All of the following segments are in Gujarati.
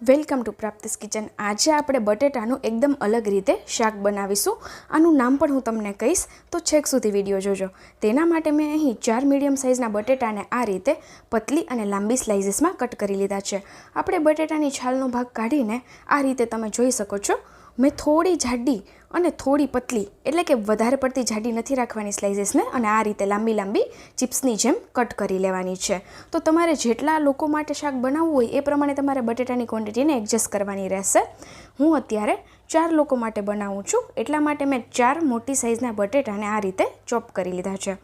Welcome to પ્રાપ્તિસ kitchen. આજે આપણે બટેટાનું એકદમ અલગ રીતે શાક બનાવીશું। આનું નામ પણ હું તમને કહીશ, તો છેક સુધી વિડીયો જોજો। તેના માટે મેં અહીં 4 મીડિયમ સાઇઝના બટેટાને આ રીતે પતલી અને લાંબી સ્લાઇસીસમાં કટ કરી લીધા છે। આપણે બટેટાની છાલનો ભાગ કાઢીને આ રીતે તમે જોઈ શકો છો। મેં થોડી જાડી અને થોડી પતલી, એટલે કે વધારે પડતી જાડી નથી રાખવાની સ્લાઇસીસને, અને આ રીતે લાંબી લાંબી ચિપ્સની જેમ કટ કરી લેવાની છે। તો તમારે જેટલા લોકો માટે શાક બનાવવું હોય એ પ્રમાણે તમારે બટેટાની ક્વોન્ટિટીને એડજસ્ટ કરવાની રહેશે। હું અત્યારે 4 લોકો માટે બનાવું છું, એટલા માટે મેં 4 મોટી સાઇઝના બટેટાને આ રીતે ચોપ કરી લીધા છે।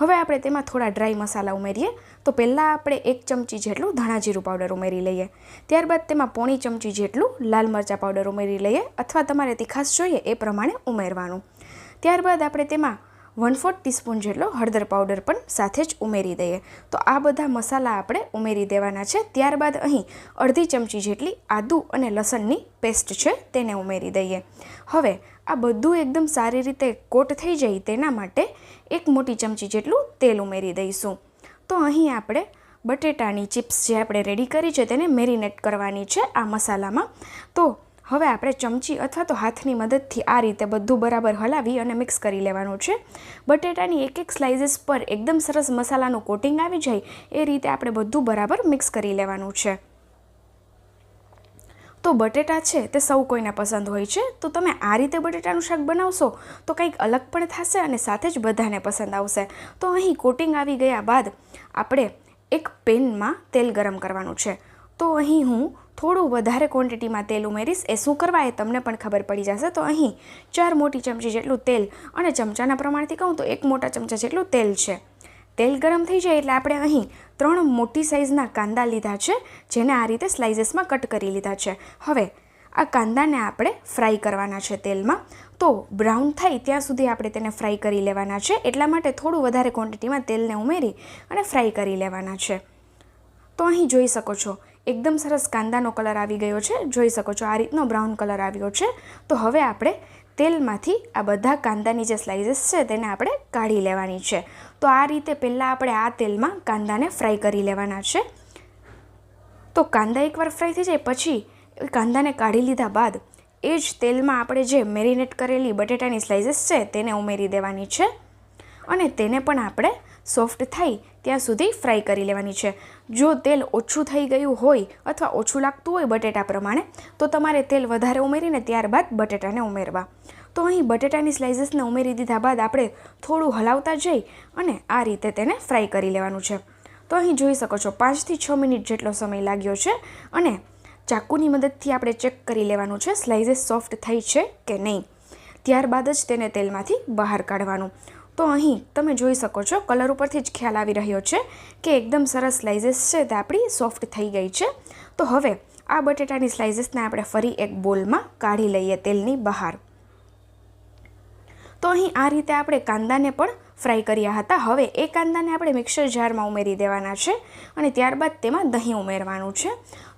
હવે આપણે તેમાં થોડા ડ્રાય મસાલા ઉમેરીએ। તો પહેલાં આપણે 1 ચમચી જેટલું ધાણા જીરું પાવડર ઉમેરી લઈએ। ત્યારબાદ તેમાં પોણી ચમચી જેટલું લાલ મરચાં પાવડર ઉમેરી લઈએ, અથવા તમારે તીખાશ જોઈએ એ પ્રમાણે ઉમેરવાનું। ત્યારબાદ આપણે તેમાં 1/4 ટીસ્પૂન જેટલો હળદર પાવડર પણ સાથે જ ઉમેરી દઈએ। તો આ બધા મસાલા આપણે ઉમેરી દેવાના છે। ત્યારબાદ અહીં અડધી ચમચી જેટલી આદુ અને લસણની પેસ્ટ છે તેને ઉમેરી દઈએ। હવે આ બધું એકદમ સારી રીતે કોટ થઈ જાય તેના માટે 1 મોટી ચમચી જેટલું તેલ ઉમેરી દઈશું। તો અહીં આપણે બટેટાની ચિપ્સ જે આપણે રેડી કરી છે તેને મેરિનેટ કરવાની છે આ મસાલામાં। તો હવે આપણે ચમચી અથવા તો હાથની મદદથી આ રીતે બધું બરાબર હલાવી અને મિક્સ કરી લેવાનું છે। બટેટાની એક સ્લાઇસીસ પર એકદમ સરસ મસાલાનું કોટિંગ આવી જાય એ રીતે આપણે બધું બરાબર મિક્સ કરી લેવાનું છે। તો બટેટા છે તે સૌ કોઈને પસંદ હોય છે, તો તમે આ રીતે બટેટાનું શાક બનાવશો તો કંઈક અલગ પણ થશે અને સાથે જ બધાને પસંદ આવશે। તો અહીં કોટિંગ આવી ગયા બાદ આપણે એક પેનમાં તેલ ગરમ કરવાનું છે। તો અહીં હું થોડું વધારે ક્વોન્ટિટીમાં તેલ ઉમેરીશ। એ શું કરવા એ તમને પણ ખબર પડી જશે। તો અહીં 4 મોટી ચમચી જેટલું તેલ, અને ચમચાના પ્રમાણથી કહું તો 1 મોટા ચમચા જેટલું તેલ છે। તેલ ગરમ થઈ જાય એટલે આપણે અહીં 3 મોટી સાઇઝના કાંદા લીધા છે, જેને આ રીતે સ્લાઇસીસમાં કટ કરી લીધા છે। હવે આ કાંદાને આપણે ફ્રાય કરવાના છે તેલમાં। તો બ્રાઉન થાય ત્યાં સુધી આપણે તેને ફ્રાય કરી લેવાના છે, એટલા માટે થોડું વધારે ક્વોન્ટિટીમાં તેલને ઉમેરી અને ફ્રાય કરી લેવાના છે। તો અહીં જોઈ શકો છો એકદમ સરસ કાંદાનો કલર આવી ગયો છે, જોઈ શકો છો આ રીતનો બ્રાઉન કલર આવ્યો છે। તો હવે આપણે તેલમાંથી આ બધા કાંદાની જે સ્લાઇસીસ છે તેને આપણે કાઢી લેવાની છે। તો આ રીતે પહેલાં આપણે આ તેલમાં કાંદાને ફ્રાય કરી લેવાના છે। તો કાંદા એકવાર ફ્રાય થઈ જાય પછી કાંદાને કાઢી લીધા બાદ એ જ તેલમાં આપણે જે મેરિનેટ કરેલી બટેટાની સ્લાઇસીસ છે તેને ઉમેરી દેવાની છે, અને તેને પણ આપણે સોફ્ટ થાય ત્યાં સુધી ફ્રાય કરી લેવાની છે। જો તેલ ઓછું થઈ ગયું હોય અથવા ઓછું લાગતું હોય બટેટા પ્રમાણે તો તમારે તેલ વધારે ઉમેરીને ત્યારબાદ બટેટાને ઉમેરવા। તો અહીં બટેટાની સ્લાઇસીસને ઉમેરી દીધા બાદ આપણે થોડું હલાવતા જઈ અને આ રીતે તેને ફ્રાય કરી લેવાનું છે। તો અહીં જોઈ શકો છો 5 થી 6 મિનિટ જેટલો સમય લાગ્યો છે, અને ચાકુની મદદથી આપણે ચેક કરી લેવાનું છે સ્લાઇસીસ સોફ્ટ થઈ છે કે નહીં। ત્યારબાદ જ તેને તેલમાંથી બહાર કાઢવાનું। તો અહીં તમે જોઈ શકો છો કલર ઉપરથી જ ખ્યાલ આવી રહ્યો છે કે એકદમ સરસ સ્લાઇસીસ છે તે આપણી સોફ્ટ થઈ ગઈ છે। તો હવે આ બટેટાની સ્લાઇસીસને આપણે ફરી એક બોલમાં કાઢી લઈએ તેલની બહાર। તો અહીં આ રીતે આપણે કાંદાને પણ ફ્રાય કર્યા હતા। હવે એ કાંદાને આપણે મિક્સર જારમાં ઉમેરી દેવાના છે, અને ત્યારબાદ તેમાં દહીં ઉમેરવાનું છે।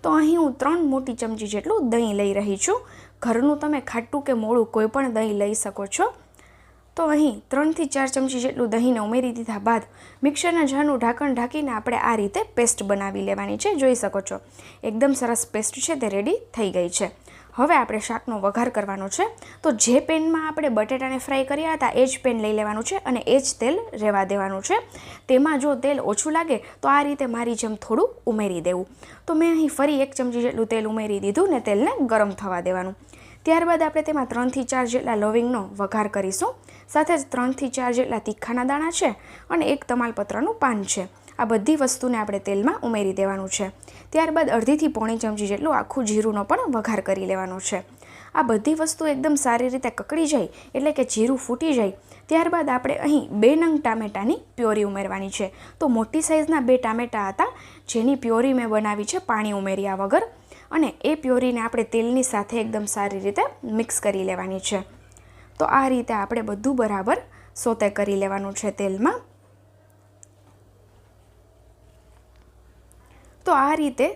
તો અહીં હું 3 મોટી ચમચી જેટલું દહીં લઈ રહી છું। ઘરનું તમે ખાટું કે મોળું કોઈ પણ દહીં લઈ શકો છો। તો અહીં 3 થી 4 ચમચી જેટલું દહીંને ઉમેરી દીધા બાદ મિક્સરના જારનું ઢાંકણ ઢાંકીને આપણે આ રીતે પેસ્ટ બનાવી લેવાની છે। જોઈ શકો છો એકદમ સરસ પેસ્ટ છે તે રેડી થઈ ગઈ છે। હવે આપણે શાકનો વઘાર કરવાનો છે। તો જે પેનમાં આપણે બટેટાને ફ્રાય કર્યા હતા એ જ પેન લઈ લેવાનું છે, અને એ જ તેલ રહેવા દેવાનું છે। તેમાં જો તેલ ઓછું લાગે તો આ રીતે મારી જેમ થોડું ઉમેરી દેવું। તો મેં અહીં ફરી 1 ચમચી જેટલું તેલ ઉમેરી દીધું ને તેલને ગરમ થવા દેવાનું। ત્યારબાદ આપણે તેમાં 3 થી 4 જેટલા લવિંગનો વઘાર કરીશું, સાથે જ 3 થી 4 જેટલા તીખાના દાણા છે, અને 1 તમાલપત્રનું પાન છે। આ બધી વસ્તુને આપણે તેલમાં ઉમેરી દેવાનું છે। ત્યારબાદ અડધી થી પોણી ચમચી જેટલું આખું જીરુંનો પણ વઘાર કરી લેવાનો છે। આ બધી વસ્તુ એકદમ સારી રીતે કકડી જાય એટલે કે જીરું ફૂટી જાય ત્યારબાદ આપણે અહીં 2 નંગ ટામેટાની પ્યોરી ઉમેરવાની છે। તો મોટી સાઇઝના 2 ટામેટાં હતા જેની પ્યોરી મેં બનાવી છે પાણી ઉમેર્યા વગર, અને એ પ્યોરીને આપણે તેલની સાથે એકદમ સારી રીતે મિક્સ કરી લેવાની છે। તો આ રીતે આપણે બધું બરાબર સોતે કરી લેવાનું છે તેલમાં। તો આ રીતે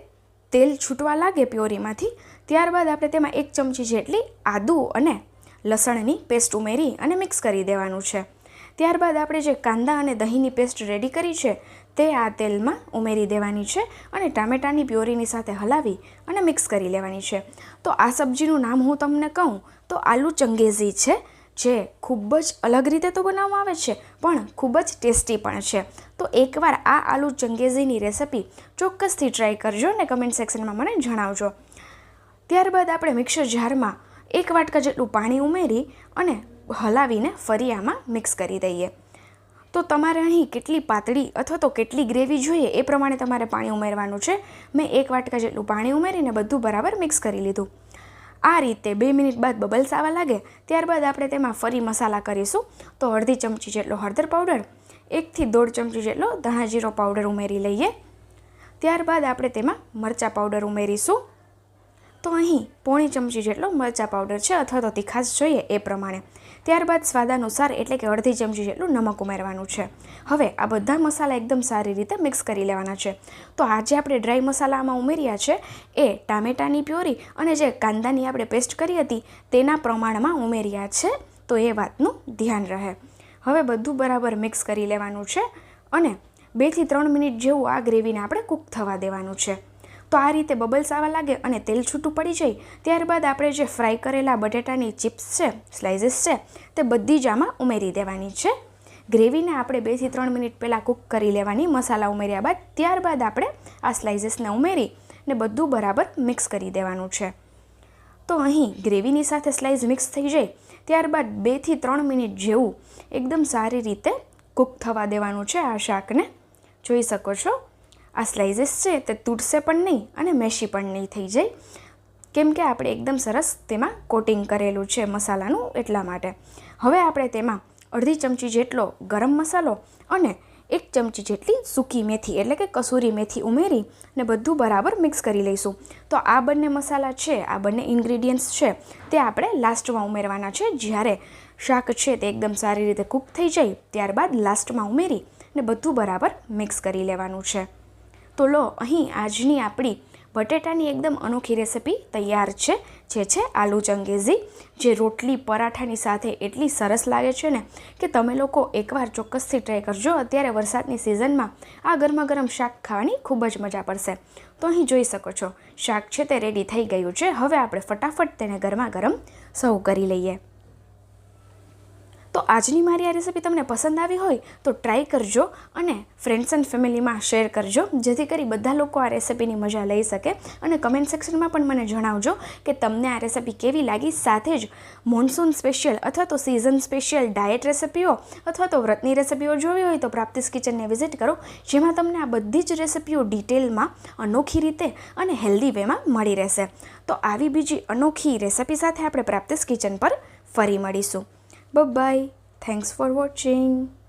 તેલ છૂટવા લાગે પ્યોરીમાંથી ત્યારબાદ આપણે તેમાં 1 ચમચી જેટલી આદુ અને લસણની પેસ્ટ ઉમેરી અને મિક્સ કરી દેવાનું છે। ત્યારબાદ આપણે જે કાંદા અને દહીંની પેસ્ટ રેડી કરી છે તે આ તેલમાં ઉમેરી દેવાની છે અને ટામેટાની પ્યોરીની સાથે હલાવી અને મિક્સ કરી લેવાની છે. તો આ સબ્જીનું નામ હું તમને કહું તો આલુ ચંગેઝી છે, જે ખૂબ જ અલગ રીતે તો બનાવવામાં આવે છે પણ ખૂબ જ ટેસ્ટી પણ છે. તો એકવાર આ આલુ ચંગેઝીની રેસિપી ચોક્કસથી ટ્રાય કરજો અને કમેન્ટ સેક્શનમાં મને જણાવજો. ત્યારબાદ આપણે મિક્સર જારમાં 1 વાટકા જેટલું પાણી ઉમેરી અને હલાવીને ફરી આમાં મિક્સ કરી દઈએ. તો તમારે અહીં કેટલી પાતળી અથવા તો કેટલી ગ્રેવી જોઈએ એ પ્રમાણે તમારે પાણી ઉમેરવાનું છે. મેં 1 વાટકા જેટલું પાણી ઉમેરીને બધું બરાબર મિક્સ કરી લીધું. આ રીતે 2 મિનિટ બાદ બબલ્સ આવવા લાગે ત્યારબાદ આપણે તેમાં ફરી મસાલા કરીશું. તો અડધી ચમચી જેટલો હળદર પાવડર, 1 થી 1.5 ચમચી જેટલો ધાણા જીરો પાવડર ઉમેરી લઈએ. ત્યારબાદ આપણે તેમાં મરચાં પાવડર ઉમેરીશું. તો અહીં 1/2 ચમચી જેટલો મરચાં પાવડર છે અથવા તો તીખાશ જોઈએ એ પ્રમાણે. ત્યારબાદ સ્વાદ અનુસાર એટલે કે અડધી ચમચી જેટલું નમક ઉમેરવાનું છે. હવે આ બધા મસાલા એકદમ સારી રીતે મિક્સ કરી લેવાના છે. તો આજે આપણે ડ્રાય મસાલામાં ઉમેર્યા છે એ ટામેટાની પ્યોરી અને જે કાંદાની આપણે પેસ્ટ કરી હતી તેના પ્રમાણમાં ઉમેર્યા છે. તો એ વાતનું ધ્યાન રહે. હવે બધું બરાબર મિક્સ કરી લેવાનું છે અને 2 થી 3 મિનિટ જેવું આ ગ્રેવીને આપણે કૂક થવા દેવાનું છે. તો આ રીતે બબલ્સ આવવા લાગે અને તેલ છૂટું પડી જાય ત્યારબાદ આપણે જે ફ્રાય કરેલા બટેટાની ચિપ્સ છે, સ્લાઇસીસ છે, તે બધી જ આમાં ઉમેરી દેવાની છે. ગ્રેવીને આપણે 2 થી 3 મિનિટ પહેલાં કૂક કરી લેવાની મસાલા ઉમેર્યા બાદ. ત્યારબાદ આપણે આ સ્લાઇસીસને ઉમેરી ને બધું બરાબર મિક્સ કરી દેવાનું છે. તો અહીં ગ્રેવીની સાથે સ્લાઇસ મિક્સ થઈ જાય ત્યારબાદ 2 થી 3 મિનિટ જેવું એકદમ સારી રીતે કૂક થવા દેવાનું છે આ શાકને. જોઈ શકો છો આ સ્લાઇસીસ છે તે તૂટશે પણ નહીં અને મેશી પણ નહીં થઈ જાય, કેમ કે આપણે એકદમ સરસ તેમાં કોટિંગ કરેલું છે મસાલાનું એટલા માટે. હવે આપણે તેમાં અડધી ચમચી જેટલો ગરમ મસાલો અને 1 ચમચી જેટલી સૂકી મેથી એટલે કે કસૂરી મેથી ઉમેરી ને બધું બરાબર મિક્સ કરી લઈશું. તો આ બંને મસાલા છે, આ બંને ઇન્ગ્રીડિયન્ટ્સ છે તે આપણે લાસ્ટમાં ઉમેરવાના છે. જ્યારે શાક છે તે એકદમ સારી રીતે કૂક થઈ જાય ત્યારબાદ લાસ્ટમાં ઉમેરી ને બધું બરાબર મિક્સ કરી લેવાનું છે. તો લો, અહીં આજની આપણી બટેટાની એકદમ અનોખી રેસિપી તૈયાર છે, જે છે આલુ ચંગેઝી, જે રોટલી પરાઠાની સાથે એટલી સરસ લાગે છે ને કે તમે લોકો એકવાર ચોક્કસથી ટ્રાય કરજો. અત્યારે વરસાદની સિઝનમાં આ ગરમા ગરમ શાક ખાવાની ખૂબ જ મજા પડશે. તો અહીં જોઈ શકો છો શાક છે તે રેડી થઈ ગયું છે. હવે આપણે ફટાફટ તેને ગરમા ગરમ સર્વ કરી લઈએ. તો આજની મારી આ રેસિપી તમને પસંદ આવી હોય તો ટ્રાય કરજો અને ફ્રેન્ડ્સ એન્ડ ફેમિલીમાં શેર કરજો, જેથી કરી બધા લોકો આ રેસિપીની મજા લઈ શકે. અને કમેન્ટ સેક્શનમાં પણ મને જણાવજો કે તમને આ રેસિપી કેવી લાગી. સાથે જ મોન્સૂન સ્પેશિયલ અથવા તો સિઝન સ્પેશિયલ ડાયટ રેસિપીઓ અથવા તો વ્રતની રેસિપીઓ જોવી હોય તો પ્રાપ્તિસ કિચનને વિઝિટ કરો, જેમાં તમને આ બધી જ રેસિપીઓ ડિટેલમાં અનોખી રીતે અને હેલ્ધી વેમાં મળી રહેશે. તો આવી બીજી અનોખી રેસિપી સાથે આપણે પ્રાપ્તિસ કિચન પર ફરી મળીશું. Bye bye. Thanks for watching.